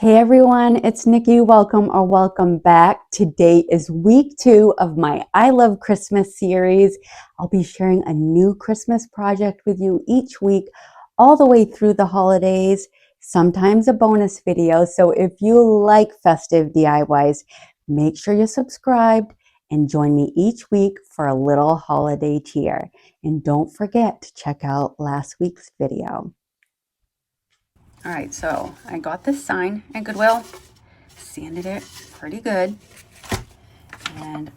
Hey everyone, it's Nikki. Welcome or welcome back. Today is week 2 of my I Love Christmas series. I'll be sharing a new Christmas project with you each week, all the way through the holidays, sometimes a bonus video. So if you like festive DIYs, make sure you're subscribed and join me each week for a little holiday cheer. And don't forget to check out last week's video. All right, so I got this sign at Goodwill, sanded it pretty good, and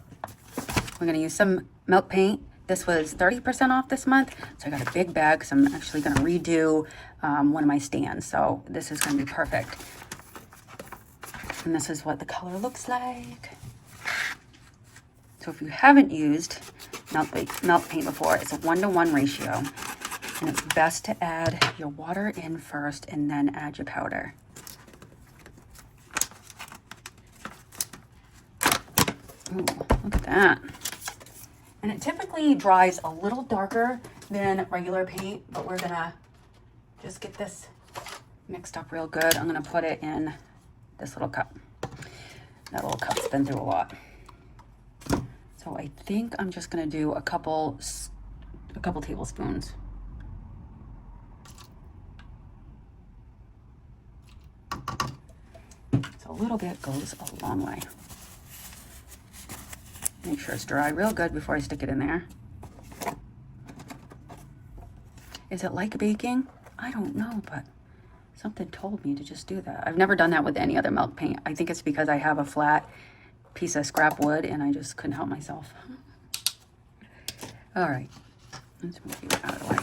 we're gonna use some milk paint. This was 30% off this month, so I got a big bag because I'm actually gonna redo one of my stands, so this is gonna be perfect. And this is what the color looks like. So if you haven't used milk paint before, it's a 1-to-1 ratio. And it's best to add your water in first and then add your powder. Ooh, look at that. And it typically dries a little darker than regular paint, but we're gonna just get this mixed up real good. I'm gonna put it in this little cup. That little cup's been through a lot. So I think I'm just gonna do a couple tablespoons. A little bit goes a long way. Make sure it's dry real good before I stick it in there. Is it like baking? I don't know, but something told me to just do that. I've never done that with any other milk paint. I think it's because I have a flat piece of scrap wood and I just couldn't help myself. All right, let's move you out of the way.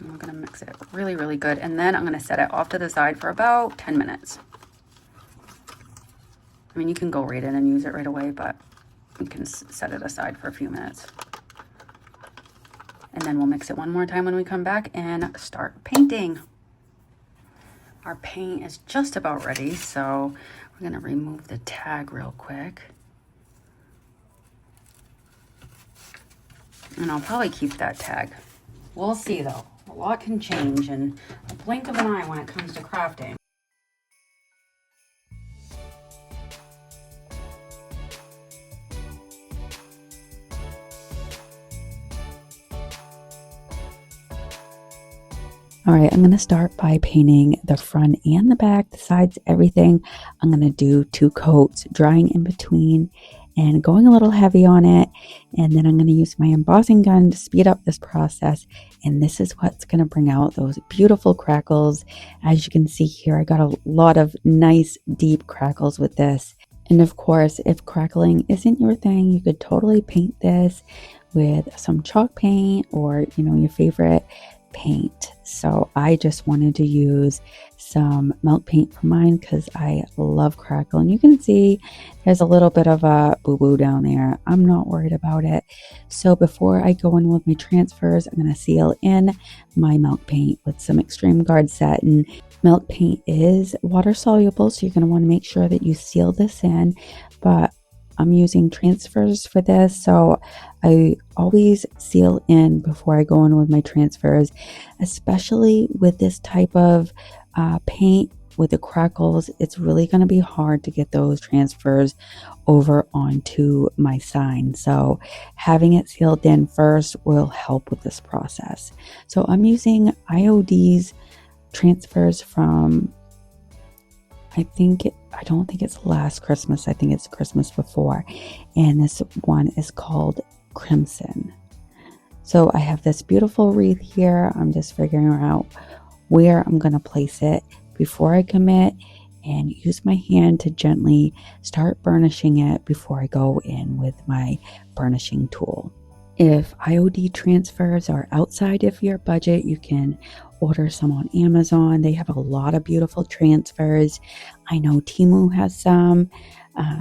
We're gonna mix it really, really good. And then I'm gonna set it off to the side for about 10 minutes. I mean, you can go right in and use it right away, but you can set it aside for a few minutes. And then we'll mix it one more time when we come back and start painting. Our paint is just about ready, so we're gonna remove the tag real quick. And I'll probably keep that tag. We'll see though. A lot can change in a blink of an eye when it comes to crafting. All right, I'm going to start by painting the front and the back, the sides, everything. I'm going to do 2 coats, drying in between and going a little heavy on it. And then I'm going to use my embossing gun to speed up this process. And this is what's going to bring out those beautiful crackles. As you can see here, I got a lot of nice deep crackles with this. And of course, if crackling isn't your thing, you could totally paint this with some chalk paint or, your favorite paint. So I just wanted to use some milk paint for mine because I love crackle, and you can see there's a little bit of a boo-boo down there. I'm not worried about it. So before I go in with my transfers, I'm going to seal in my milk paint with some Extreme Guard satin. Milk paint is water soluble, so you're going to want to make sure that you seal this in, but I'm using transfers for this, so I always seal in before I go in with my transfers, especially with this type of paint with the crackles. It's really going to be hard to get those transfers over onto my sign, so having it sealed in first will help with this process. So I'm using IOD's transfers from, I don't think it's last Christmas. I think it's Christmas before. And this one is called Crimson. So I have this beautiful wreath here. I'm just figuring out where I'm going to place it before I commit, and use my hand to gently start burnishing it before I go in with my burnishing tool. If IOD transfers are outside of your budget, you can order some on Amazon. They have a lot of beautiful transfers. I know Temu has some.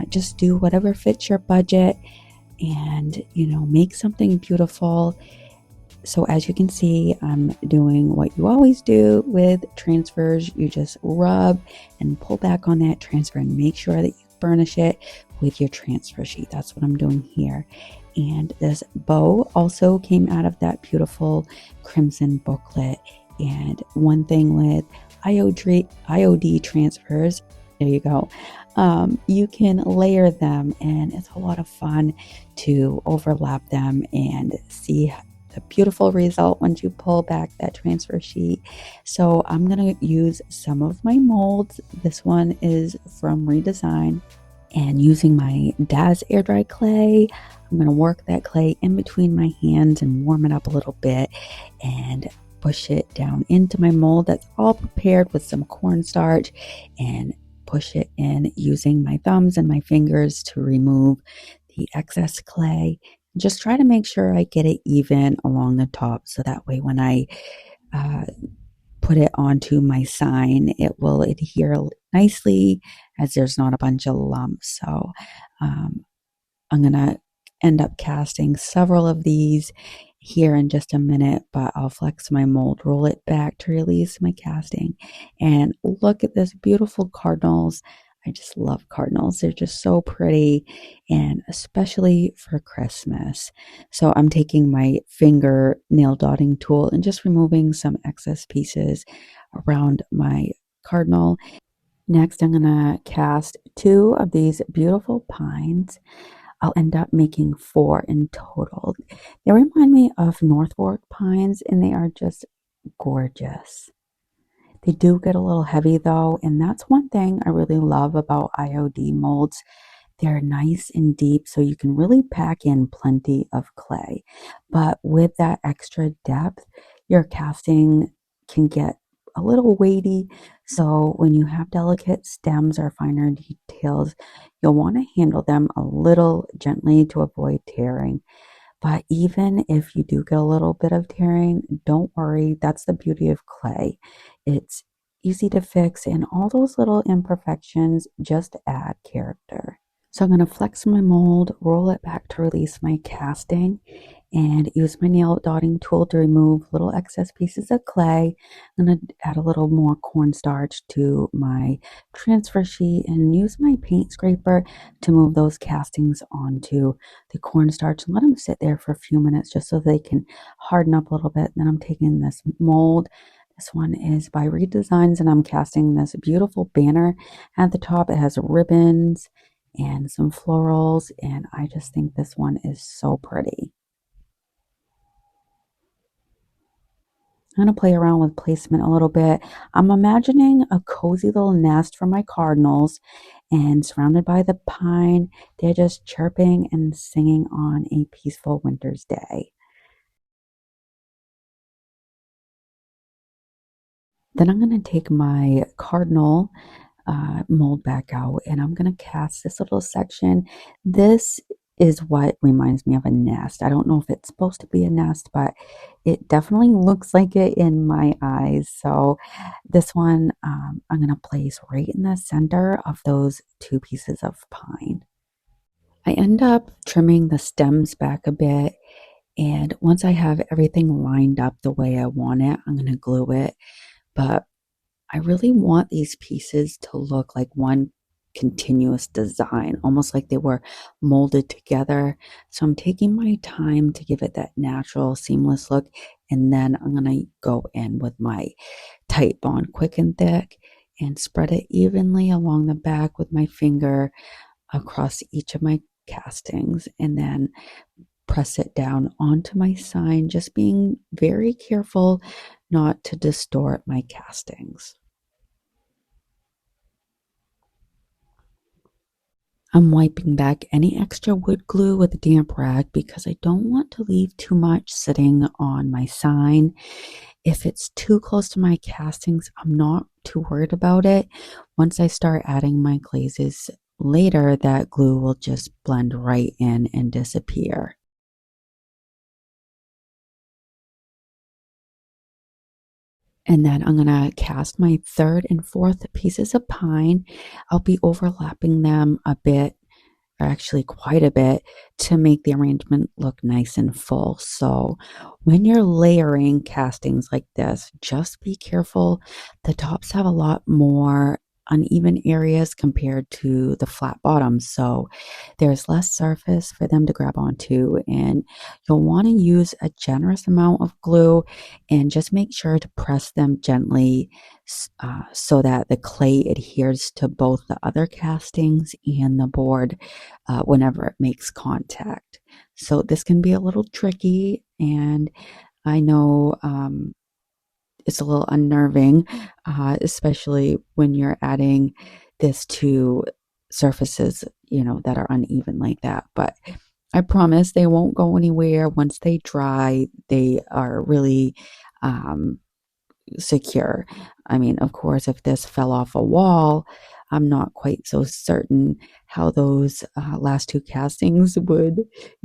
Just do whatever fits your budget and, make something beautiful. So as you can see, I'm doing what you always do with transfers. You just rub and pull back on that transfer and make sure that you burnish it with your transfer sheet. That's what I'm doing here. And this bow also came out of that beautiful crimson booklet. And one thing with IOD transfers, there you go, you can layer them, and it's a lot of fun to overlap them and see the beautiful result once you pull back that transfer sheet. So I'm going to use some of my molds. This one is from Redesign, and using my Daz air dry clay, I'm going to work that clay in between my hands and warm it up a little bit and push it down into my mold that's all prepared with some cornstarch, and push it in using my thumbs and my fingers to remove the excess clay. Just try to make sure I get it even along the top, so that way when I put it onto my sign, it will adhere nicely as there's not a bunch of lumps. So I'm going to end up casting several of these here in just a minute, but I'll flex my mold, roll it back to release my casting, and look at this beautiful cardinals. I just love cardinals. They're just so pretty, and especially for Christmas. So I'm taking my finger nail dotting tool and just removing some excess pieces around my cardinal. Next, I'm going to cast 2 of these beautiful pines. I'll end up making 4 in total. They remind me of Northfork pines, and they are just gorgeous. They do get a little heavy though, and that's one thing I really love about IOD molds. They're nice and deep, so you can really pack in plenty of clay. But with that extra depth, your casting can get a little weighty. So when you have delicate stems or finer details, you'll want to handle them a little gently to avoid tearing. But even if you do get a little bit of tearing, don't worry. That's the beauty of clay. It's easy to fix, and all those little imperfections just add character. So I'm going to flex my mold, roll it back to release my casting, and use my nail dotting tool to remove little excess pieces of clay. I'm going to add a little more cornstarch to my transfer sheet and use my paint scraper to move those castings onto the cornstarch and let them sit there for a few minutes just so they can harden up a little bit. Then I'm taking this mold. This one is by Redesigns, and I'm casting this beautiful banner. At the top, it has ribbons and some florals, and I just think this one is so pretty. I'm going to play around with placement a little bit. I'm imagining a cozy little nest for my cardinals, and surrounded by the pine, they're just chirping and singing on a peaceful winter's day. Then I'm going to take my cardinal mold back out, and I'm going to cast this little section. This is what reminds me of a nest. I don't know if it's supposed to be a nest, but it definitely looks like it in my eyes. So this one I'm going to place right in the center of those 2 pieces of pine. I end up trimming the stems back a bit, and once I have everything lined up the way I want it, I'm going to glue it. But I really want these pieces to look like one continuous design, almost like they were molded together. So I'm taking my time to give it that natural, seamless look. And then I'm going to go in with my Tight Bond Quick and Thick and spread it evenly along the back with my finger across each of my castings, and then press it down onto my sign, just being very careful not to distort my castings. I'm wiping back any extra wood glue with a damp rag because I don't want to leave too much sitting on my sign. If it's too close to my castings, I'm not too worried about it. Once I start adding my glazes later, that glue will just blend right in and disappear. And then I'm going to cast my 3rd and 4th pieces of pine. I'll be overlapping them a bit, or actually quite a bit, to make the arrangement look nice and full. So when you're layering castings like this, just be careful. The tops have a lot more uneven areas compared to the flat bottoms. So there's less surface for them to grab onto, and you'll want to use a generous amount of glue and just make sure to press them gently so that the clay adheres to both the other castings and the board whenever it makes contact. So this can be a little tricky, and I know it's a little unnerving, especially when you're adding this to surfaces, that are uneven like that. But I promise they won't go anywhere. Once they dry, they are really secure. I mean, of course, if this fell off a wall, I'm not quite so certain how those last two castings would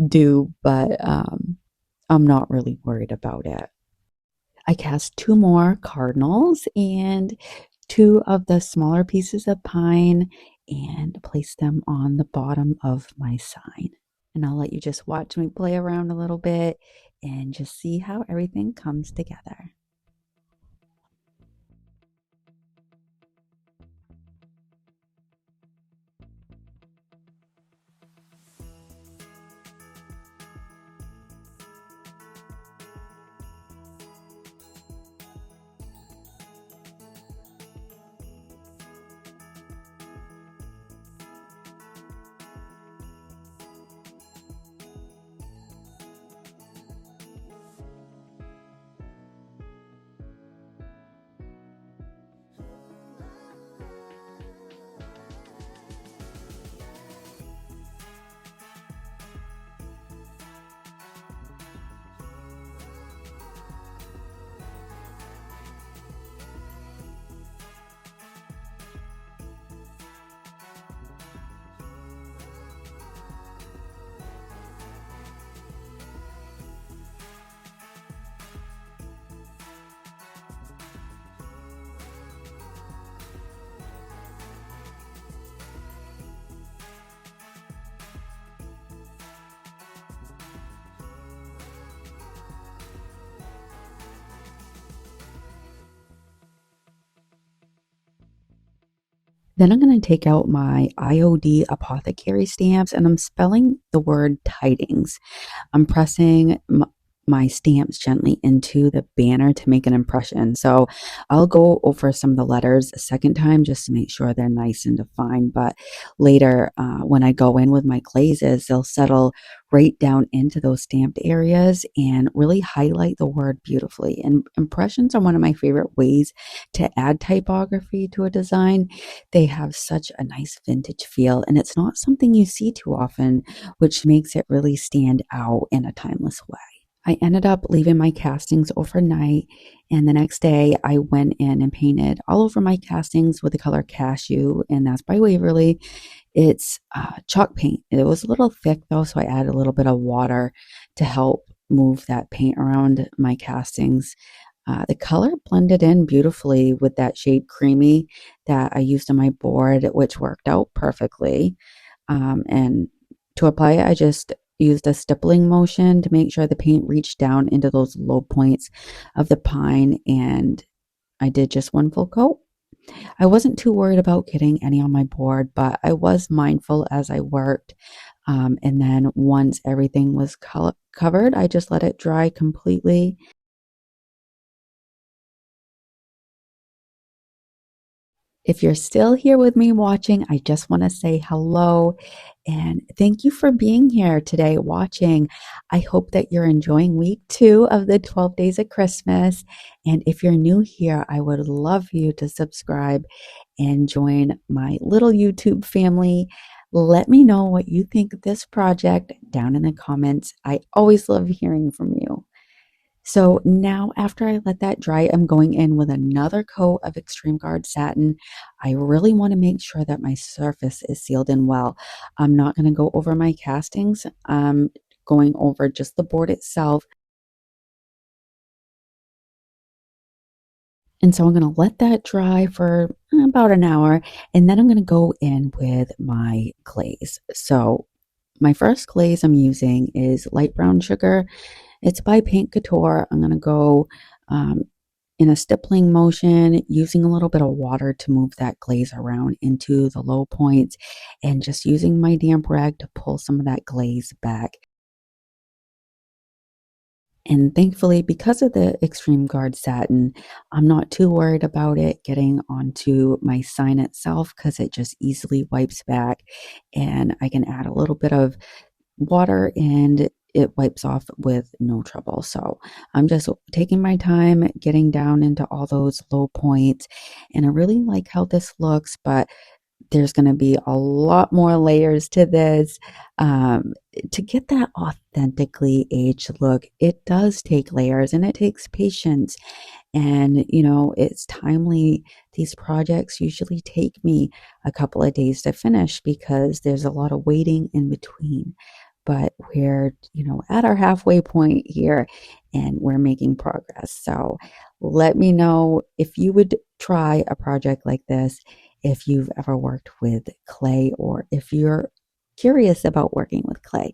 do, but I'm not really worried about it. I cast two more cardinals and two of the smaller pieces of pine and place them on the bottom of my sign. And I'll let you just watch me play around a little bit and just see how everything comes together. Then I'm going to take out my IOD apothecary stamps and I'm spelling the word tidings. I'm pressing my stamps gently into the banner to make an impression. So I'll go over some of the letters a second time just to make sure they're nice and defined. But later, when I go in with my glazes, they'll settle right down into those stamped areas and really highlight the word beautifully. And impressions are one of my favorite ways to add typography to a design. They have such a nice vintage feel, and it's not something you see too often, which makes it really stand out in a timeless way. I ended up leaving my castings overnight, and the next day I went in and painted all over my castings with the color Cashew, and that's by Waverly. It's chalk paint. It was a little thick though, so I added a little bit of water to help move that paint around my castings. The color blended in beautifully with that shade Creamy that I used on my board, which worked out perfectly. And to apply it, I just used a stippling motion to make sure the paint reached down into those low points of the pine, and I did just one full coat. I wasn't too worried about getting any on my board, but I was mindful as I worked. And then once everything was covered, I just let it dry completely. If you're still here with me watching, I just want to say hello and thank you for being here today watching. I hope that you're enjoying week 2 of the 12 days of Christmas. And if you're new here, I would love you to subscribe and join my little YouTube family. Let me know what you think of this project down in the comments. I always love hearing from you. So now after I let that dry, I'm going in with another coat of Extreme Guard satin. I really want to make sure that my surface is sealed in well. I'm not going to go over my castings. I'm going over just the board itself. And so I'm going to let that dry for about an hour, and then I'm going to go in with my glaze. So my first glaze I'm using is light brown sugar. It's by Paint Couture. I'm going to go in a stippling motion, using a little bit of water to move that glaze around into the low points, and just using my damp rag to pull some of that glaze back. And thankfully, because of the extreme guard satin, I'm not too worried about it getting onto my sign itself because it just easily wipes back, and I can add a little bit of water and it wipes off with no trouble. So I'm just taking my time getting down into all those low points, and I really like how this looks, but there's going to be a lot more layers to this. To get that authentically aged look, it does take layers and it takes patience. And, it's timely. These projects usually take me a couple of days to finish because there's a lot of waiting in between. But we're, at our halfway point here and we're making progress. So let me know if you would try a project like this, if you've ever worked with clay, or if you're curious about working with clay.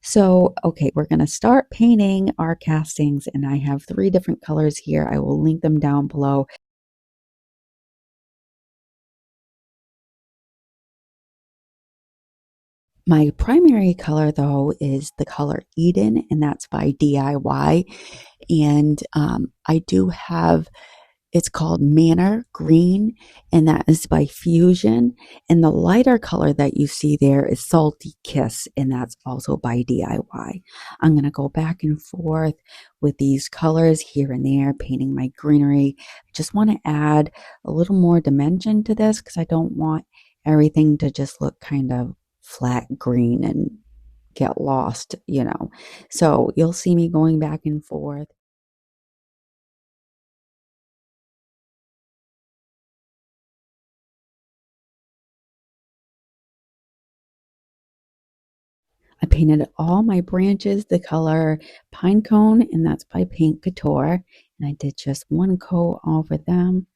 So, okay, we're going to start painting our castings, and I have 3 different colors here. I will link them down below. My primary color, though, is the color Eden, and that's by DIY. And I do have, it's called Manor Green, and that is by Fusion. And the lighter color that you see there is Salty Kiss, and that's also by DIY. I'm going to go back and forth with these colors here and there, painting my greenery. I just want to add a little more dimension to this because I don't want everything to just look kind of flat green and get lost. So you'll see me going back and forth. I painted all my branches the color Pine Cone, and that's by Paint Couture. And I did just one coat over them.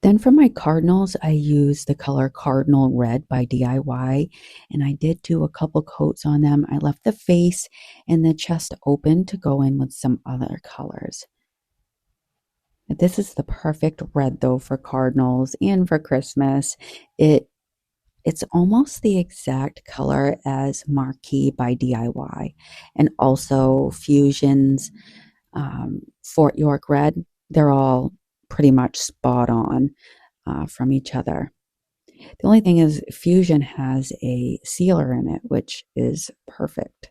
Then for my cardinals, I used the color Cardinal Red by DIY, and I did do a couple coats on them. I left the face and the chest open to go in with some other colors. This is the perfect red though for cardinals and for Christmas. It's almost the exact color as Marquee by DIY, and also Fusion's Fort York Red. They're all pretty much spot on from each other. The only thing is, Fusion has a sealer in it, which is perfect.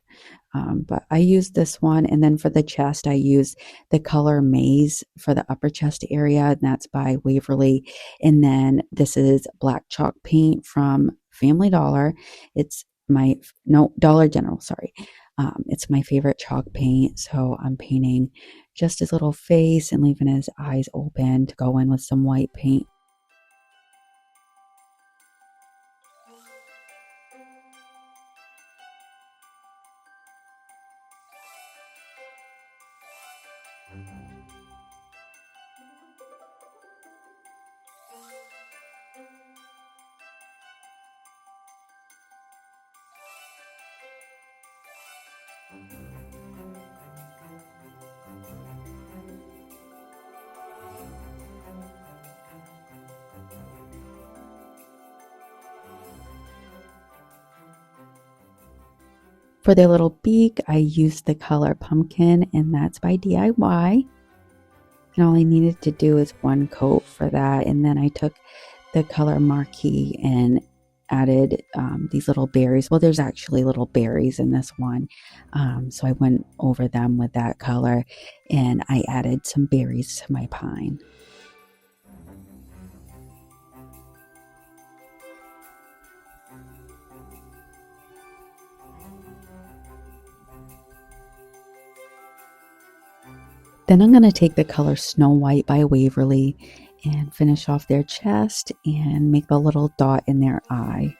But I used this one, and then for the chest, I used the color Maze for the upper chest area, and that's by Waverly. And then this is black chalk paint from Family Dollar. It's my, no, Dollar General, sorry. It's my favorite chalk paint, so I'm painting just his little face and leaving his eyes open to go in with some white paint. For their little beak, I used the color Pumpkin, and that's by DIY. And all I needed to do is one coat for that. And then I took the color Marquee and added these little berries. Well, there's actually little berries in this one. So I went over them with that color, and I added some berries to my pine. Then I'm going to take the color Snow White by Waverly and finish off their chest and make a little dot in their eye.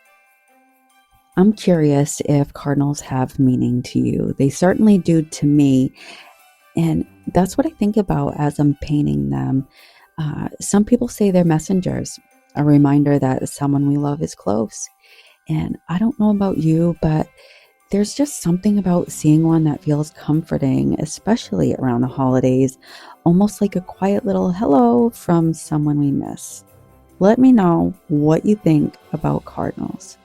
I'm curious if cardinals have meaning to you. They certainly do to me. And that's what I think about as I'm painting them. Some people say they're messengers, a reminder that someone we love is close. And I don't know about you, but There's just something about seeing one that feels comforting, especially around the holidays, almost like a quiet little hello from someone we miss. Let me know what you think about cardinals.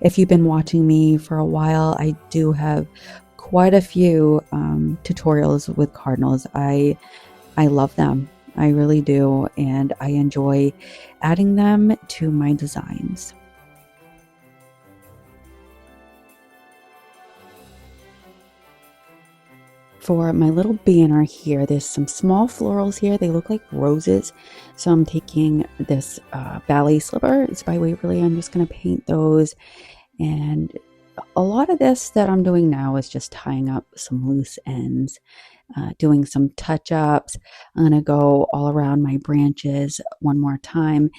If you've been watching me for a while, I do have quite a few tutorials with cardinals. I love them. I really do, and I enjoy adding them to my designs. For my little banner here, there's some small florals here. They look like roses. So I'm taking this ballet slipper. It's by Waverly. I'm just going to paint those. And a lot of this that I'm doing now is just tying up some loose ends, doing some touch-ups. I'm going to go all around my branches one more time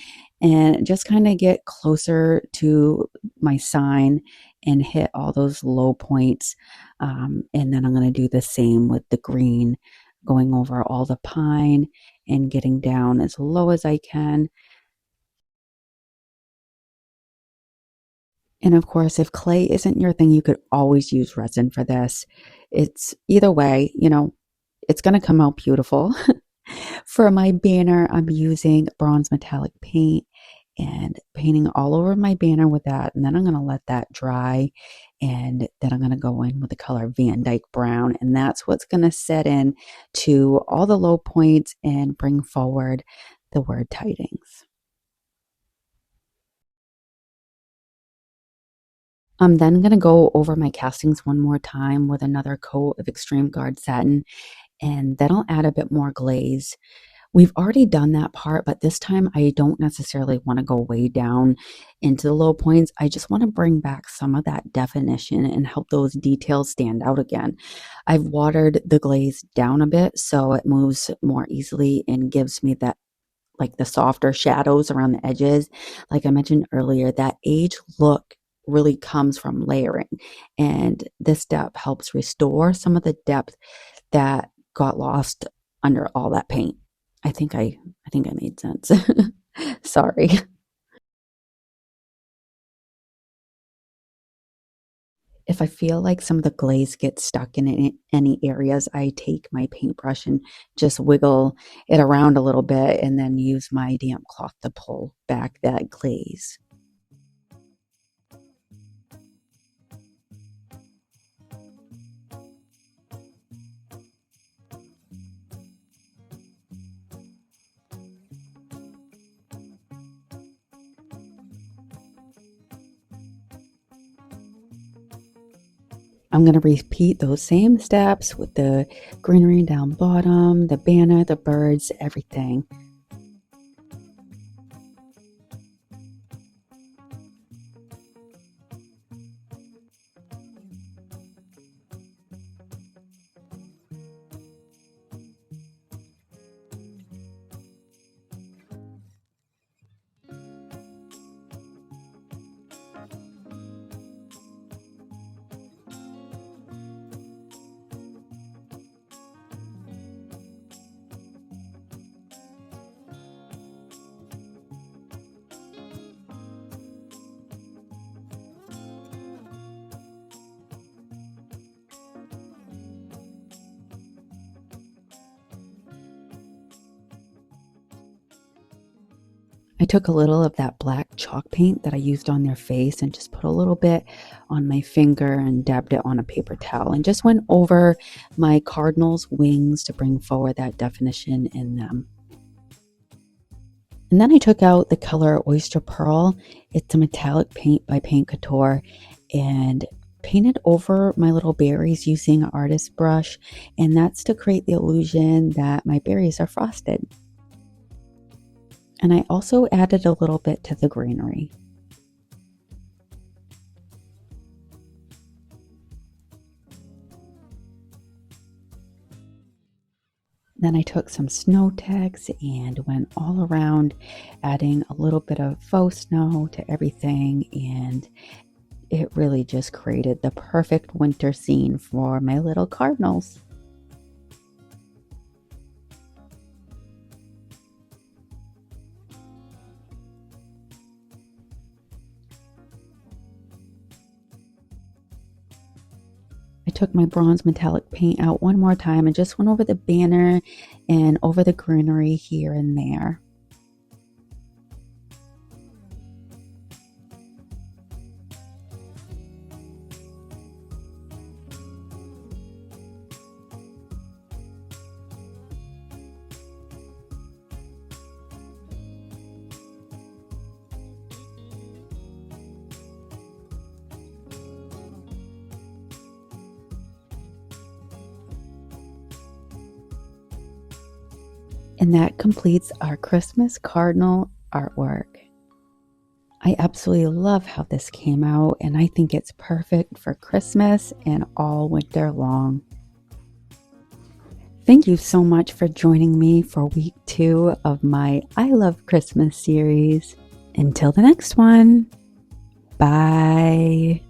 and just kind of get closer to my sign and hit all those low points. And then I'm going to do the same with the green, going over all the pine and getting down as low as I can. And of course, if clay isn't your thing, you could always use resin for this. It's either way, it's going to come out beautiful. For my banner, I'm using bronze metallic paint and painting all over my banner with that. And then I'm going to let that dry. And then I'm going to go in with the color Van Dyke Brown. And that's what's going to set in to all the low points and bring forward the word tidings. I'm then going to go over my castings one more time with another coat of extreme guard satin, and then I'll add a bit more glaze. We've already done that part, but this time I don't necessarily want to go way down into the low points. I just want to bring back some of that definition and help those details stand out again. I've watered the glaze down a bit so it moves more easily and gives me that, like, the softer shadows around the edges. Like I mentioned earlier, that age look really comes from layering, and this step helps restore some of the depth that got lost under all that paint. I think I made sense. Sorry. If I feel like some of the glaze gets stuck in any areas, I take my paintbrush and just wiggle it around a little bit and then use my damp cloth to pull back that glaze. I'm going to repeat those same steps with the greenery down bottom, the banner, the birds, everything. I took a little of that black chalk paint that I used on their face and just put a little bit on my finger and dabbed it on a paper towel and just went over my cardinal's wings to bring forward that definition in them. And then I took out the color Oyster Pearl. It's a metallic paint by Paint Couture, and painted over my little berries using an artist brush, and that's to create the illusion that my berries are frosted. And I also added a little bit to the greenery. Then I took some snow text and went all around, adding a little bit of faux snow to everything, and it really just created the perfect winter scene for my little cardinals. took my bronze metallic paint out one more time and just went over the banner and over the greenery here and there. And that completes our Christmas cardinal artwork. I absolutely love how this came out, and I think it's perfect for Christmas and all winter long. Thank you so much for joining me for week 2 of my I Love Christmas series. Until the next one, bye.